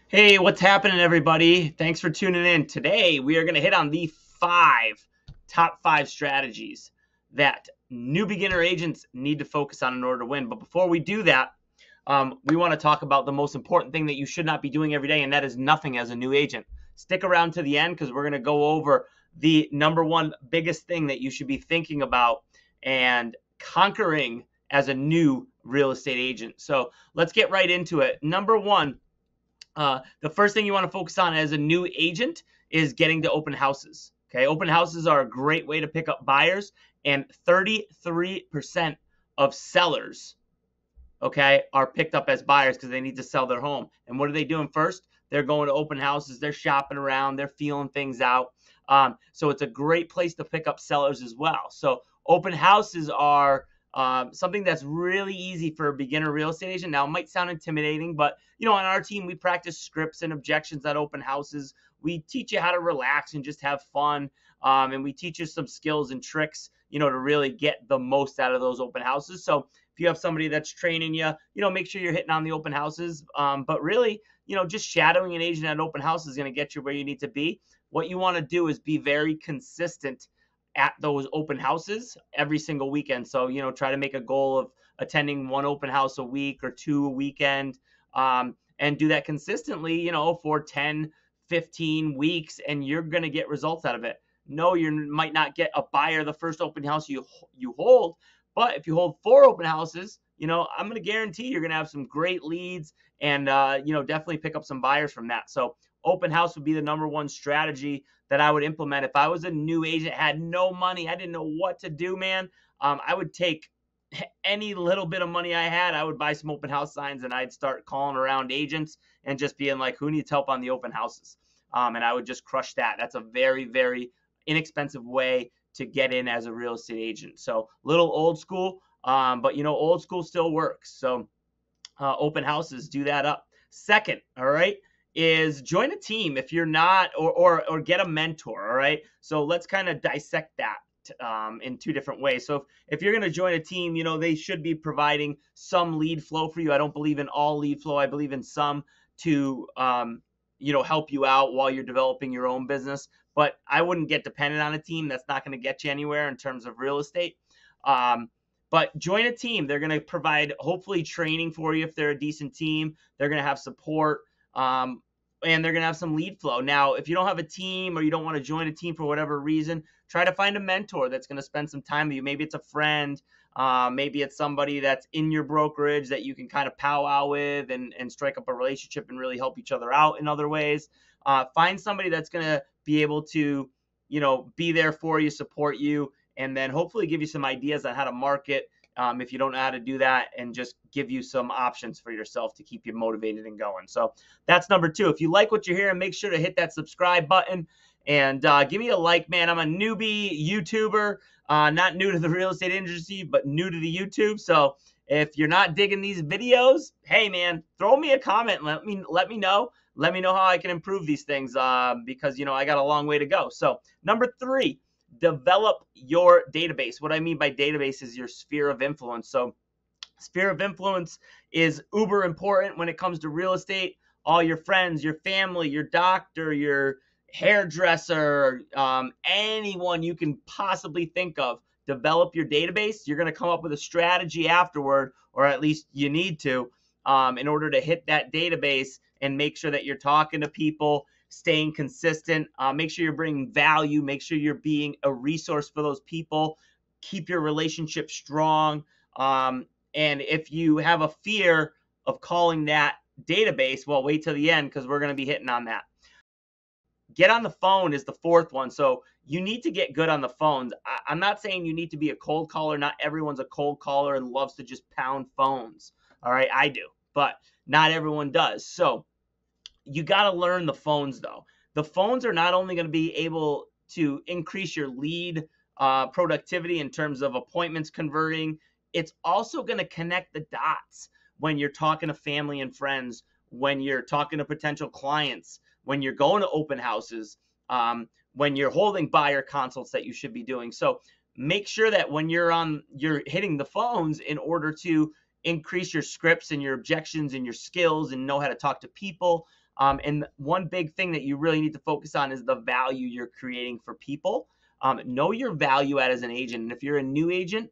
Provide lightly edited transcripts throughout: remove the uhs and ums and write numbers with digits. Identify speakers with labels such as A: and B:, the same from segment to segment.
A: Hey, what's happening, everybody? Thanks for tuning in. Today, we are going to hit on the top five strategies that new beginner agents need to focus on in order to win. But before we do that, we want to talk about the most important thing that you should not be doing every day, and that is nothing as a new agent. Stick around to the end because we're going to go over the number one biggest thing that you should be thinking about and conquering as a new real estate agent. So let's get right into it. Number one, the first thing you want to focus on as a new agent is getting to open houses. Okay, open houses are a great way to pick up buyers, and 33% of sellers, okay, are picked up as buyers because they need to sell their home. And what are they doing first? They're going to open houses, they're shopping around, they're feeling things out. So it's a great place to pick up sellers as well. So open houses are something that's really easy for a beginner real estate agent. Now, it might sound intimidating, but on our team, we practice scripts and objections at open houses. We teach you how to relax and just have fun, and we teach you some skills and tricks, to really get the most out of those open houses. So if you have somebody that's training you, make sure you're hitting on the open houses. But really, just shadowing an agent at an open house is going to get you where you need to be. What you want to do is be very consistent at those open houses every single weekend. So, try to make a goal of attending one open house a week or two a weekend, and do that consistently, for 10, 15 weeks, and you're going to get results out of it. No, you might not get a buyer the first open house you hold, but if you hold four open houses, I'm going to guarantee you're going to have some great leads and, definitely pick up some buyers from that. So open house would be the number one strategy that I would implement. If I was a new agent, had no money, I didn't know what to do, man, I would take any little bit of money I had, I would buy some open house signs and I'd start calling around agents and just being like, who needs help on the open houses? And I would just crush that. That's a very, very inexpensive way to get in as a real estate agent. So little old school, but old school still works. So open houses, do that up. Second, all right, is join a team if you're not, or get a mentor. All right. So let's kind of dissect that in two different ways. So if you're going to join a team, they should be providing some lead flow for you. I don't believe in all lead flow. I believe in some to, help you out while you're developing your own business. But I wouldn't get dependent on a team. That's not going to get you anywhere in terms of real estate. But join a team. They're going to provide hopefully training for you if they're a decent team. They're going to have support, and they're going to have some lead flow. Now, if you don't have a team or you don't want to join a team for whatever reason, try to find a mentor that's going to spend some time with you. Maybe it's a friend. Maybe it's somebody that's in your brokerage that you can kind of powwow with and strike up a relationship and really help each other out in other ways. Find somebody that's going to be able to, be there for you, support you, and then hopefully give you some ideas on how to market if you don't know how to do that, and just give you some options for yourself to keep you motivated and going. So that's number two. If you like what you're hearing, make sure to hit that subscribe button and give me a like, man. I'm a newbie YouTuber, not new to the real estate industry, but new to the YouTube. So if you're not digging these videos, hey, man, throw me a comment. Let me know. Let me know how I can improve these things because, I got a long way to go. So number three, develop your database. What I mean by database is your sphere of influence. So sphere of influence is uber important when it comes to real estate. All your friends, your family, your doctor, your hairdresser, anyone you can possibly think of, develop your database. You're going to come up with a strategy afterward, or at least you need to, in order to hit that database and make sure that you're talking to people, staying consistent, make sure you're bringing value, make sure you're being a resource for those people, keep your relationship strong. And if you have a fear of calling that database, well, wait till the end because we're going to be hitting on that. Get on the phone is the fourth one. So you need to get good on the phones. I'm not saying you need to be a cold caller. Not everyone's a cold caller and loves to just pound phones. All right, I do, but not everyone does. So you got to learn the phones, though. The phones are not only going to be able to increase your lead productivity in terms of appointments converting, it's also going to connect the dots when you're talking to family and friends, when you're talking to potential clients, when you're going to open houses, when you're holding buyer consults that you should be doing. So make sure that when you're hitting the phones in order to increase your scripts and your objections and your skills and know how to talk to people, And one big thing that you really need to focus on is the value you're creating for people. Know your value as an agent. And if you're a new agent,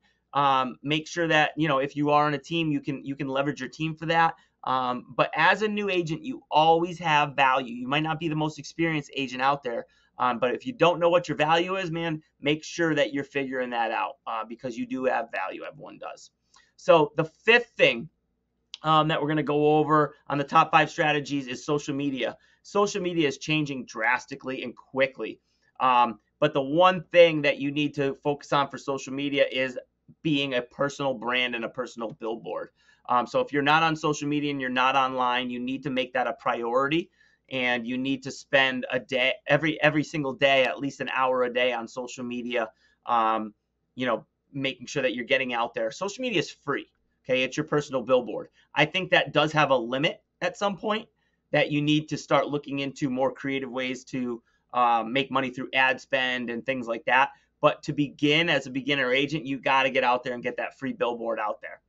A: make sure that, if you are on a team, you can leverage your team for that. But as a new agent, you always have value. You might not be the most experienced agent out there, but if you don't know what your value is, man, make sure that you're figuring that out, because you do have value. Everyone does. So the fifth thing that we're going to go over on the top 5 strategies is social media. Social media is changing drastically and quickly. But the one thing that you need to focus on for social media is being a personal brand and a personal billboard. So if you're not on social media and you're not online, you need to make that a priority, and you need to spend a day, every single day, at least an hour a day on social media, making sure that you're getting out there. Social media is free. Okay, it's your personal billboard. I think that does have a limit at some point, that you need to start looking into more creative ways to make money through ad spend and things like that. But to begin as a beginner agent, you got to get out there and get that free billboard out there.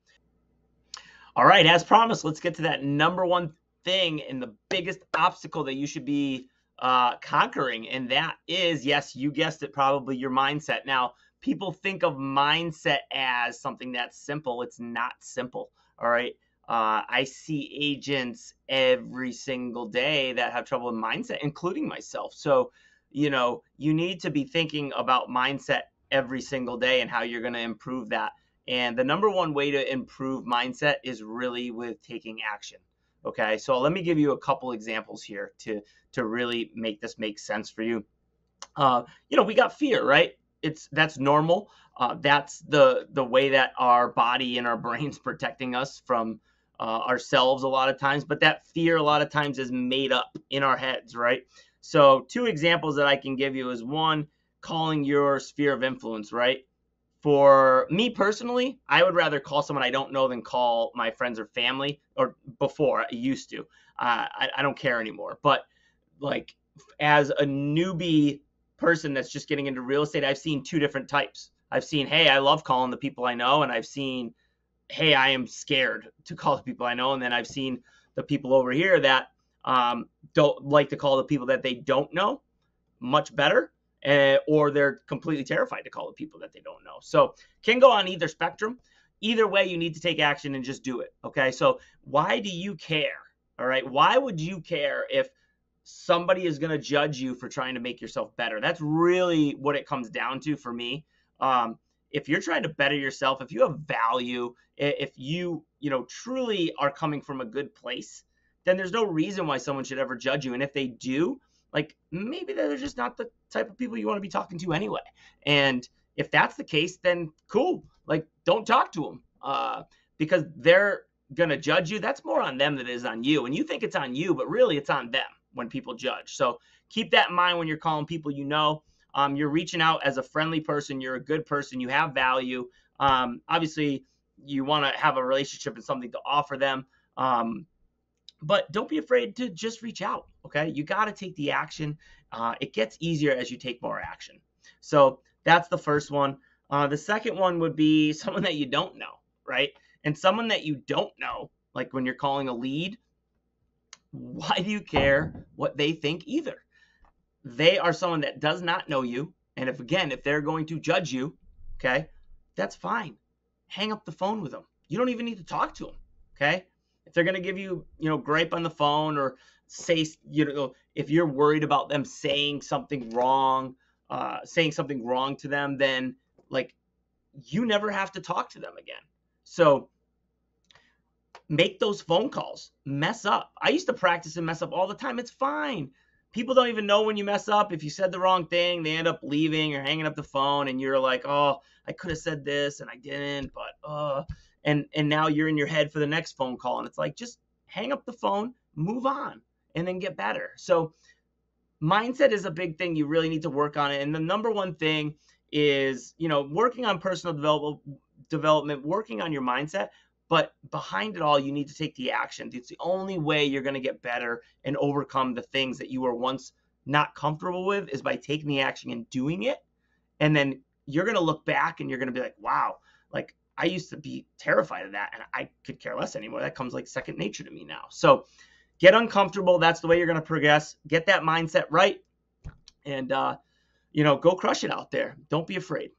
A: All right, as promised, let's get to that number one thing and the biggest obstacle that you should be conquering. And that is, yes, you guessed it, probably your mindset. Now, people think of mindset as something that's simple. It's not simple. All right. I see agents every single day that have trouble with mindset, including myself. So, you need to be thinking about mindset every single day and how you're going to improve that. And the number one way to improve mindset is really with taking action. Okay. So let me give you a couple examples here to really make this make sense for you. We got fear, right? That's normal. That's the way that our body and our brain's protecting us from ourselves a lot of times. But that fear a lot of times is made up in our heads, right? So 2 examples that I can give you is, one, calling your sphere of influence, right? For me personally, I would rather call someone I don't know than call my friends or family, or before I used to. I don't care anymore. But like, as a newbie person that's just getting into real estate, I've seen 2 different types. I've seen, hey, I love calling the people I know, and I've seen, hey, I am scared to call the people I know. And then I've seen the people over here that don't like to call the people that they don't know, much better, or they're completely terrified to call the people that they don't know. So can go on either spectrum. Either way, you need to take action and just do it. Okay, so why do you care? All right, why would you care if somebody is going to judge you for trying to make yourself better? That's really what it comes down to for me. If you're trying to better yourself, if you have value, if you truly are coming from a good place, then there's no reason why someone should ever judge you. And if they do, like, maybe they're just not the type of people you want to be talking to anyway. And if that's the case, then cool. Like, don't talk to them, because they're going to judge you. That's more on them than it is on you. And you think it's on you, but really it's on them when people judge. So keep that in mind when you're calling people you're reaching out as a friendly person. You're a good person. You have value. Obviously, you want to have a relationship and something to offer them. But don't be afraid to just reach out. Okay, you got to take the action. It gets easier as you take more action. So that's the first one. The second one would be someone that you don't know, right? And someone that you don't know, like when you're calling a lead, why do you care what they think either? They are someone that does not know you. And if they're going to judge you, okay, that's fine. Hang up the phone with them. You don't even need to talk to them, okay? If they're going to give you, gripe on the phone, or say, if you're worried about them saying something wrong to them, then like, you never have to talk to them again. So make those phone calls. Mess up. I used to practice and mess up all the time. It's fine. People don't even know when you mess up. If you said the wrong thing, they end up leaving or hanging up the phone, and you're like, oh, I could have said this and I didn't, but and now you're in your head for the next phone call, and it's like, just hang up the phone, move on, and then get better. So mindset is a big thing. You really need to work on it. And the number one thing is, working on personal development, working on your mindset. But behind it all, you need to take the action. It's the only way you're going to get better and overcome the things that you were once not comfortable with, is by taking the action and doing it. And then you're going to look back and you're going to be like, wow, like, I used to be terrified of that, and I could care less anymore. That comes like second nature to me now. So Get uncomfortable. That's the way you're going to progress. Get that mindset right, and go crush it out there. Don't be afraid.